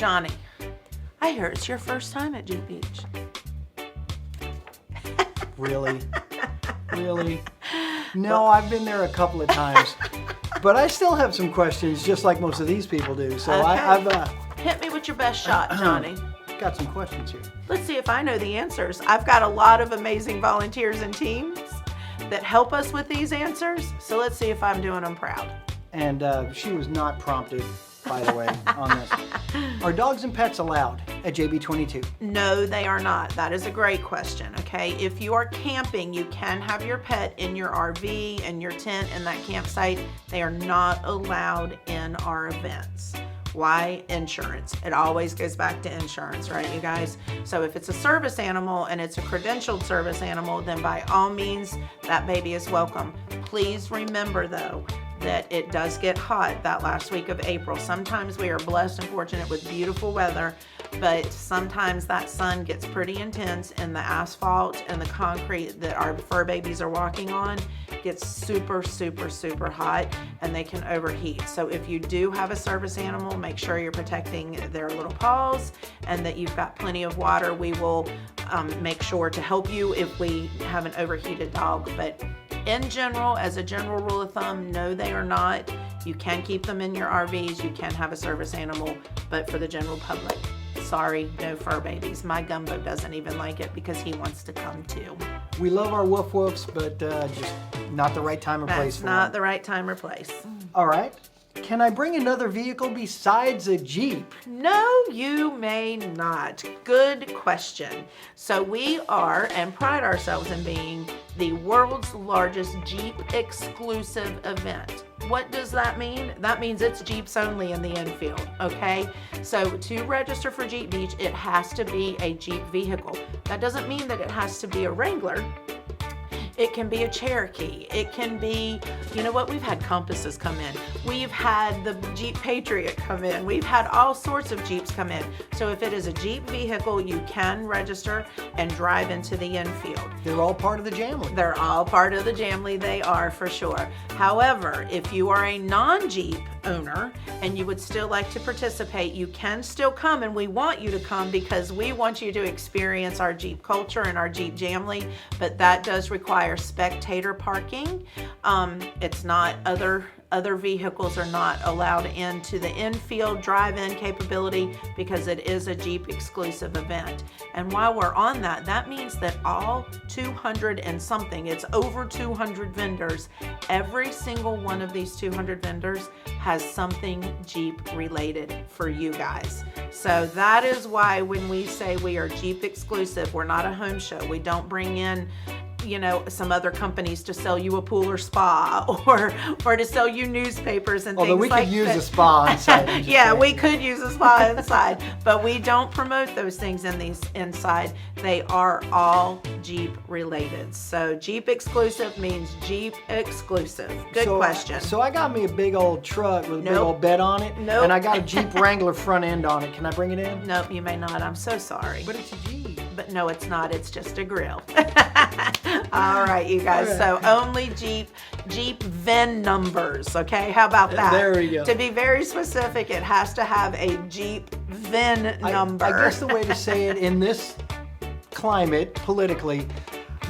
Johnny, I hear it's your first time at Jeep Beach. Really? Really? No, I've been there a couple of times. But I still have some questions, just like most of these people do. So Okay. I've Hit me with your best shot, Johnny. got some questions here. Let's see if I know the answers. I've got a lot of amazing volunteers and teams that help us with these answers. So let's see if I'm doing them proud. And she was not prompted, by the way, on this. Are dogs and pets allowed at JB22? No, they are not. That is a great question, okay? If you are camping, you can have your pet in your RV and your tent in that campsite. They are not allowed in our events. Why? Insurance. It always goes back to insurance, right, you guys? So if it's a service animal and it's a credentialed service animal, then by all means, that baby is welcome. Please remember, though, that it does get hot that last week of April. Sometimes we are blessed and fortunate with beautiful weather, but sometimes that sun gets pretty intense and the asphalt and the concrete that our fur babies are walking on gets super, super, super hot and they can overheat. So if you do have a service animal, make sure you're protecting their little paws and that you've got plenty of water. We will make sure to help you if we have an overheated dog. But in general, as a general rule of thumb, no, they are not. You can keep them in your RVs. You can have a service animal, but for the general public, sorry, no fur babies. My gumbo doesn't even like it because he wants to come too. We love our woof woofs, but just not the right time or place for Not them. the right time or place. All right. Can I bring another vehicle besides a Jeep? No, you may not. Good question. So we are and pride ourselves in being the world's largest Jeep exclusive event. What does that mean? That means it's Jeeps only in the infield, okay? So to register for Jeep Beach, it has to be a Jeep vehicle. That doesn't mean that it has to be a Wrangler. It can be a Cherokee. It can be, you know what, we've had Compasses come in. We've had the Jeep Patriot come in. We've had all sorts of Jeeps come in. So if it is a Jeep vehicle, you can register and drive into the infield. They're all part of the Jamly. They're all part of the Jamly, they are for sure. However, if you are a non-Jeep owner and you would still like to participate, you can still come, and we want you to come because we want you to experience our Jeep culture and our Jeep Jamly, but that does require spectator parking. It's not other vehicles are not allowed into the infield drive-in capability because it is a Jeep exclusive event. And while we're on that, that means that all 200 and something, it's over 200 vendors, every single one of these 200 vendors has something Jeep related for you guys. So that is why when we say we are Jeep exclusive, we're not a home show. We don't bring in, you know, some other companies to sell you a pool or spa or to sell you newspapers and Although things we like could use that. a spa inside. Yeah, we could use a spa inside, but we don't promote those things in these inside. They are all Jeep related. So Jeep exclusive means Jeep exclusive. Good question. So I got me a big old truck with a big Nope. old bed on it, Nope. and I got a Jeep Wrangler front end on it. Can I bring it in? Nope, you may not. I'm so sorry. But it's a Jeep. But no, it's not. It's just a grill. All right, you guys. Okay. So only Jeep VIN numbers. Okay, how about that? There we go. To be very specific, it has to have a Jeep VIN number. I guess the way to say it in this climate, politically,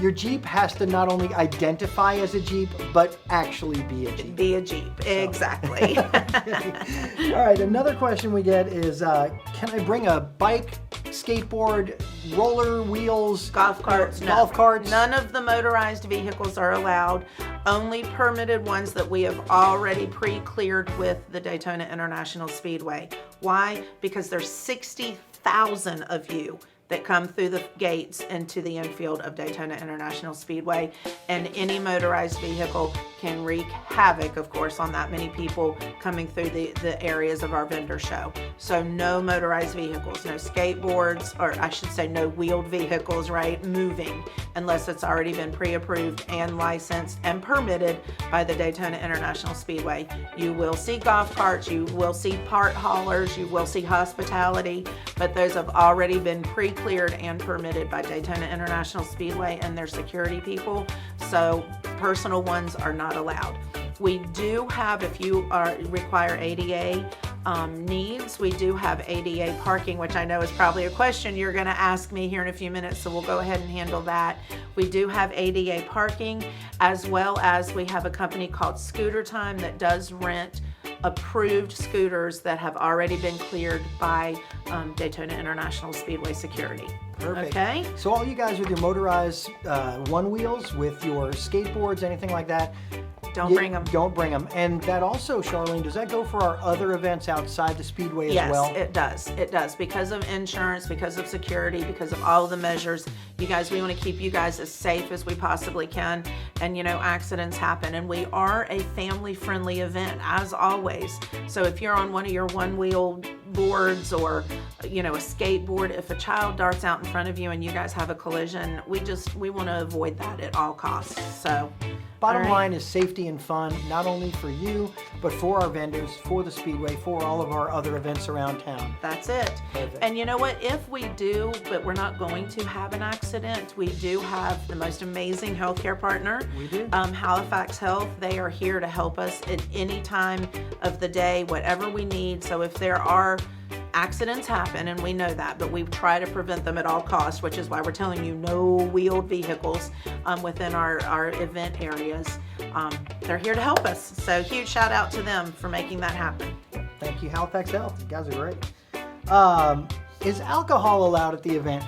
your Jeep has to not only identify as a Jeep, but actually be a Jeep. Be a Jeep, exactly. All right, another question we get is, can I bring a bike, skateboard, roller wheels, Golf carts, no. golf carts? None of the motorized vehicles are allowed. Only permitted ones that we have already pre-cleared with the Daytona International Speedway. Why? Because there's 60,000 of you that come through the gates into the infield of Daytona International Speedway, and any motorized vehicle can wreak havoc, of course, on that many people coming through the areas of our vendor show. So no motorized vehicles, no skateboards, or I should say no wheeled vehicles, right, moving, unless it's already been pre-approved and licensed and permitted by the Daytona International Speedway. You will see golf carts, you will see part haulers, you will see hospitality, but those have already been pre-cleared and permitted by Daytona International Speedway and their security people. So personal ones are not allowed. We do have, if you require ADA, needs, we do have ADA parking, which I know is probably a question you're going to ask me here in a few minutes, so we'll go ahead and handle that. We do have ADA parking, as well as we have a company called Scooter Time that does rent approved scooters that have already been cleared by Daytona International Speedway Security. Perfect. Okay? So all you guys with your motorized one wheels, with your skateboards, anything like that, Don't bring them. Don't bring them. And that also, Charlene, does that go for our other events outside the Speedway as well? Yes, it does. It does. Because of insurance, because of security, because of all of the measures, you guys, we want to keep you guys as safe as we possibly can. And, you know, accidents happen. And we are a family-friendly event, as always. So if you're on one of your one-wheel boards or, you know, a skateboard, if a child darts out in front of you and you guys have a collision, we want to avoid that at all costs. So Bottom line is safety and fun, not only for you, but for our vendors, for the Speedway, for all of our other events around town. That's it. Perfect. And you know what? If we do, but we're not going to have an accident, we do have the most amazing healthcare partner. We do. Halifax Health. They are here to help us at any time of the day, whatever we need. So if there are accidents happen, and we know that, but we try to prevent them at all costs, which is why we're telling you no wheeled vehicles within our event areas. They're here to help us. So huge shout out to them for making that happen. Thank you, Halifax Health. You guys are great. Is alcohol allowed at the event?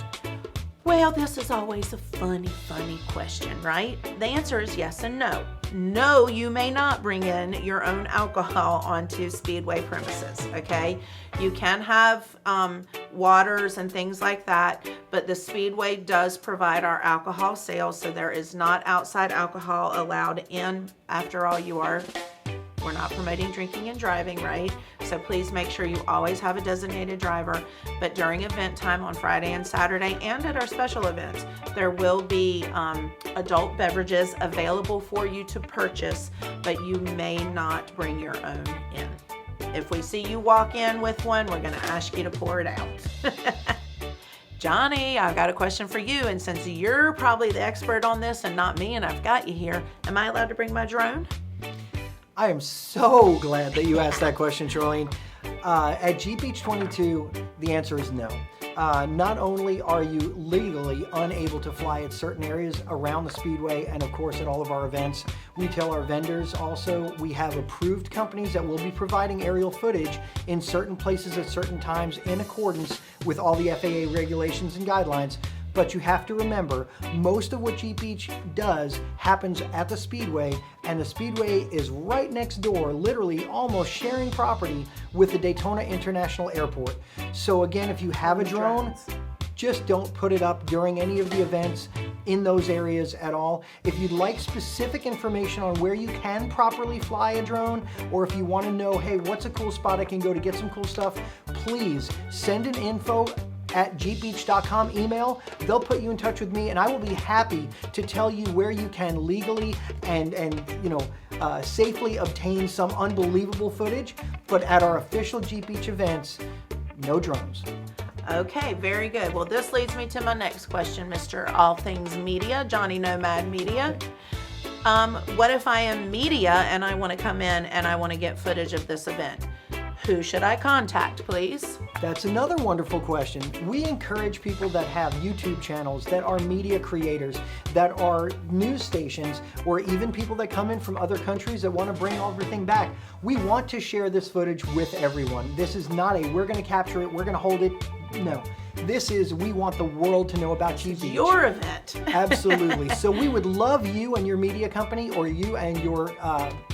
Well, this is always a funny question, right? The answer is yes and no. No, you may not bring in your own alcohol onto Speedway premises, okay? You can have waters and things like that, but the Speedway does provide our alcohol sales, so there is not outside alcohol allowed in. After all, we're not promoting drinking and driving, right? So please make sure you always have a designated driver. But during event time on Friday and Saturday and at our special events, there will be adult beverages available for you to purchase, but you may not bring your own in. If we see you walk in with one, we're gonna ask you to pour it out. Johnny, I've got a question for you, and since you're probably the expert on this and not me, and I've got you here, am I allowed to bring my drone? I am so glad that you asked that question, Charlene. At Jeep Beach 22, the answer is no. Not only are you legally unable to fly at certain areas around the Speedway and of course at all of our events, we tell our vendors also we have approved companies that will be providing aerial footage in certain places at certain times in accordance with all the FAA regulations and guidelines. But you have to remember, most of what Jeep Beach does happens at the Speedway, and the Speedway is right next door, literally almost sharing property with the Daytona International Airport. So again, if you have a drone, just don't put it up during any of the events in those areas at all. If you'd like specific information on where you can properly fly a drone, or if you want to know, hey, what's a cool spot I can go to get some cool stuff, please send an info at jeepbeach.com email. They'll put you in touch with me, and I will be happy to tell you where you can legally and safely obtain some unbelievable footage. But at our official Jeep Beach events, no drones. Okay, very good. Well, this leads me to my next question, Mr. All Things Media, Johnny Nomad Media. What if I am media and I want to come in and I want to get footage of this event? Who should I contact, please? That's another wonderful question. We encourage people that have YouTube channels, that are media creators, that are news stations, or even people that come in from other countries that want to bring everything back. We want to share this footage with everyone. This is not a, we're going to capture it, we're going to hold it. No. This is, we want the world to know about Jeep Beach. Your event. Absolutely. So we would love you and your media company, or you and your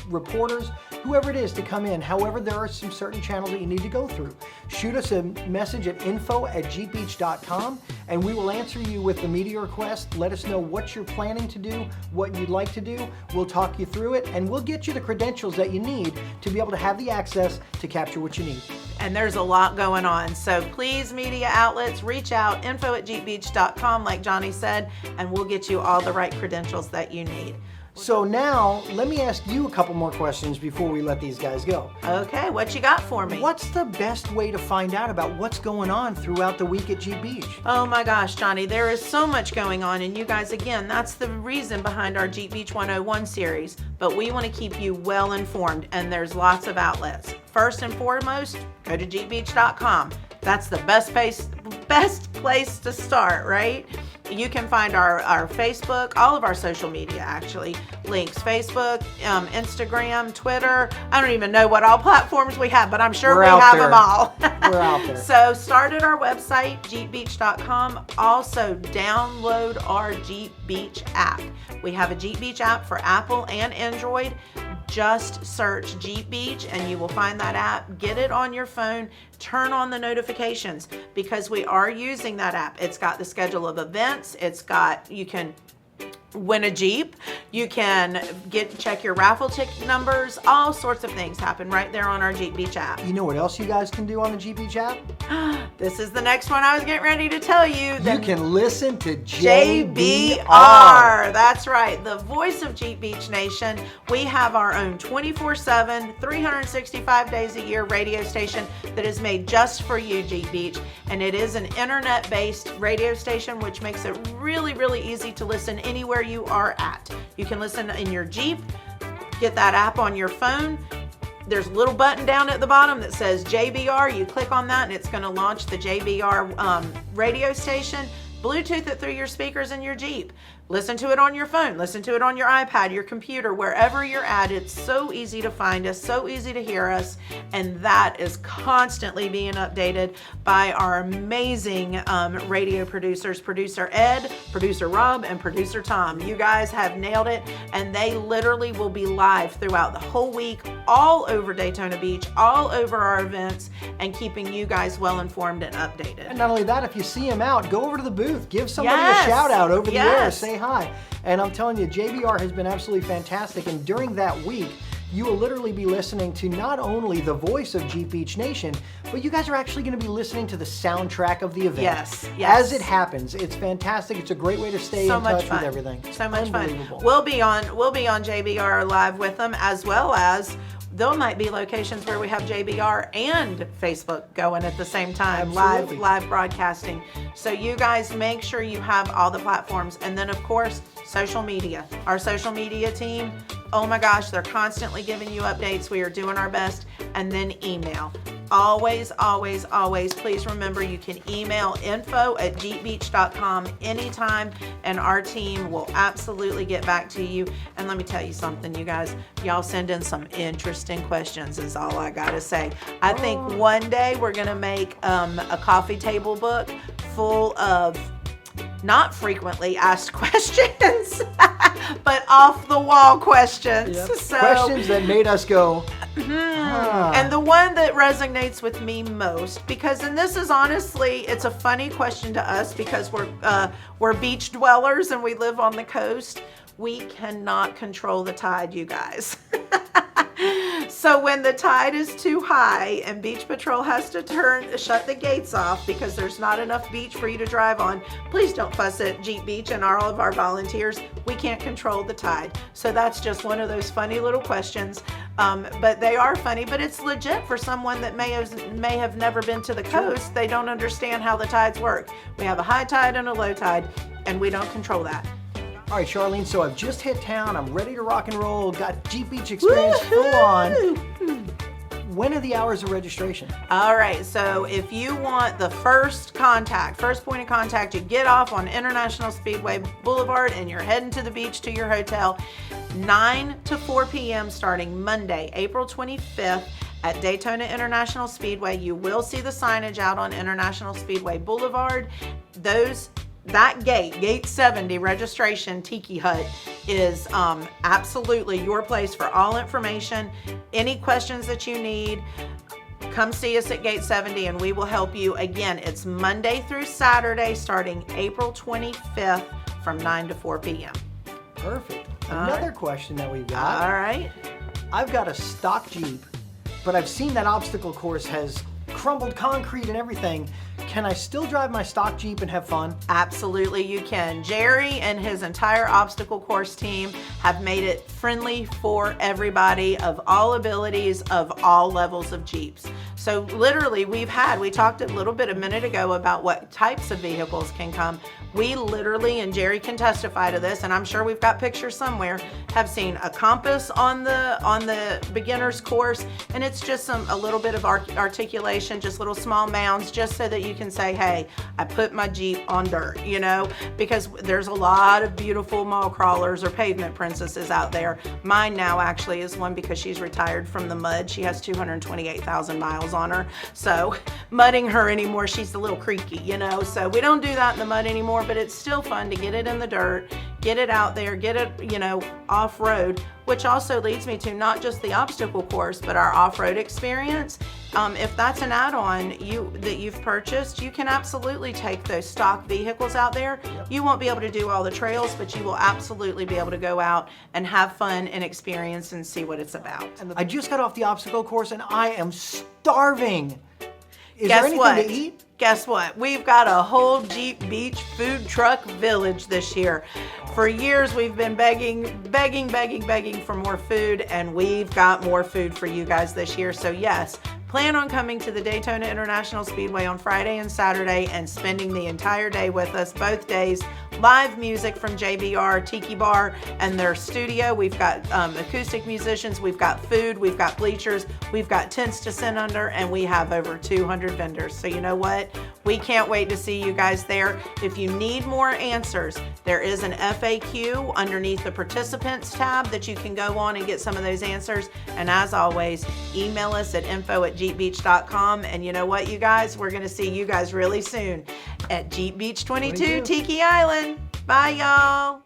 reporters, whoever it is, to come in. However, there are some certain channels that you need to go through. Shoot us a message at info@jeepbeach.com, and we will answer you with the media request. Let us know what you're planning to do, what you'd like to do. We'll talk you through it, and we'll get you the credentials that you need to be able to have the access to capture what you need. And there's a lot going on. So please, media outlets, reach out, info@jeepbeach.com, like Johnny said, and we'll get you all the right credentials that you need. So now, let me ask you a couple more questions before we let these guys go. Okay, what you got for me? What's the best way to find out about what's going on throughout the week at Jeep Beach? Oh my gosh, Johnny, there is so much going on. And you guys, again, that's the reason behind our Jeep Beach 101 series. But we want to keep you well informed, and there's lots of outlets. First and foremost, go to jeepbeach.com. That's the best place to start, right? You can find our Facebook, all of our social media actually, links, Facebook, Instagram, Twitter. I don't even know what all platforms we have, but I'm sure we have them all. We're out there. So start at our website, jeepbeach.com. Also download our Jeep Beach app. We have a Jeep Beach app for Apple and Android. Just search Jeep Beach and you will find that app. Get it on your phone. Turn on the notifications because we are using that app. It's got the schedule of events. You can win a Jeep. You can check your raffle ticket numbers. All sorts of things happen right there on our Jeep Beach app. You know what else you guys can do on the Jeep Beach app? This is the next one I was getting ready to tell you. You can listen to JBR. That's right. The voice of Jeep Beach Nation. We have our own 24/7, 365 days a year radio station that is made just for you, Jeep Beach. And it is an internet-based radio station, which makes it really, really easy to listen anywhere you are at. You can listen in your Jeep, get that app on your phone. There's a little button down at the bottom that says JBR. You click on that and it's going to launch the JBR radio station. Bluetooth it through your speakers in your Jeep. Listen to it on your phone. Listen to it on your iPad, your computer, wherever you're at. It's so easy to find us, so easy to hear us, and that is constantly being updated by our amazing radio producers, Producer Ed, Producer Rob, and Producer Tom. You guys have nailed it, and they literally will be live throughout the whole week, all over Daytona Beach, all over our events, and keeping you guys well informed and updated. And not only that, if you see them out, go over to the booth, give somebody Yes. a shout out over the air, Yes. say hi. And I'm telling you, JBR has been absolutely fantastic. And during that week, you will literally be listening to not only the voice of Jeep Beach Nation, but you guys are actually going to be listening to the soundtrack of the event. Yes. As it happens. It's fantastic. It's a great way to stay So in much touch fun. with everything. So much fun. Unbelievable. We'll be on JBR live with them, as well as there might be locations where we have JBR and Facebook going at the same time, Absolutely. live broadcasting. So you guys make sure you have all the platforms, and then of course social media. Our social media team, oh my gosh, they're constantly giving you updates. We are doing our best. And then email. Always, always, always, please remember you can email info@jeepbeach.com anytime, and our team will absolutely get back to you. And let me tell you something, you guys, y'all send in some interesting questions is all I gotta say. I think one day we're gonna make a coffee table book full of not frequently asked questions, but off the wall questions. Yep. So, Questions that made us go, huh. and the one that resonates with me most, because, and this is honestly, it's a funny question to us because we're beach dwellers and we live on the coast. We cannot control the tide, you guys. So when the tide is too high and Beach Patrol has to shut the gates off because there's not enough beach for you to drive on, please don't fuss at Jeep Beach and all of our volunteers. We can't control the tide. So that's just one of those funny little questions. But they are funny, but it's legit for someone that may have never been to the coast. They don't understand how the tides work. We have a high tide and a low tide, and we don't control that. All right, Charlene, so I've just hit town. I'm ready to rock and roll. Got Jeep Beach experience full on. When are the hours of registration? All right, so if you want the first point of contact, you get off on International Speedway Boulevard and you're heading to the beach to your hotel, 9 to 4 p.m. starting Monday, April 25th. At Daytona International Speedway. You will see the signage out on International Speedway Boulevard. That gate 70 registration Tiki Hut is absolutely your place for all information. Any questions that you need, come see us at gate 70 and we will help you. Again, it's Monday through Saturday starting April 25th from 9 to 4 p.m. Perfect. Another question that we've got. All right. I've got a stock Jeep, but I've seen that obstacle course has crumbled concrete and everything. can I still drive my stock Jeep and have fun? Absolutely you can. Jerry and his entire obstacle course team have made it friendly for everybody of all abilities, of all levels of Jeeps. So literally we talked a little bit a minute ago about what types of vehicles can come. We literally, and Jerry can testify to this, and I'm sure we've got pictures somewhere, have seen a Compass on the beginner's course, and it's just a little bit of articulation, just little small mounds, just so that you can say, hey, I put my Jeep on dirt, you know, because there's a lot of beautiful mall crawlers or pavement princesses out there. Mine now actually is one because she's retired from the mud. She has 228,000 miles on her, so mudding her anymore, she's a little creaky, you know, so we don't do that in the mud anymore, but it's still fun to get it in the dirt, get it out there, get it, you know, off-road, which also leads me to not just the obstacle course, but our off-road experience. If that's an add-on that you've purchased, you can absolutely take those stock vehicles out there. Yep. You won't be able to do all the trails, but you will absolutely be able to go out and have fun and experience and see what it's about. I just got off the obstacle course and I am starving. Is Guess there anything what? to eat? Guess what? We've got a whole Jeep Beach food truck village this year. For years, we've been begging for more food, and we've got more food for you guys this year. So yes, plan on coming to the Daytona International Speedway on Friday and Saturday and spending the entire day with us, both days. Live music from JBR Tiki Bar and their studio. We've got acoustic musicians, we've got food, we've got bleachers, we've got tents to sit under, and we have over 200 vendors. So you know what? We can't wait to see you guys there. If you need more answers, there is an FAQ underneath the participants tab that you can go on and get some of those answers. And as always, email us at info@jeepbeach.com. And you know what, you guys? We're going to see you guys really soon at Jeep Beach 22 Tiki Island. Bye, y'all.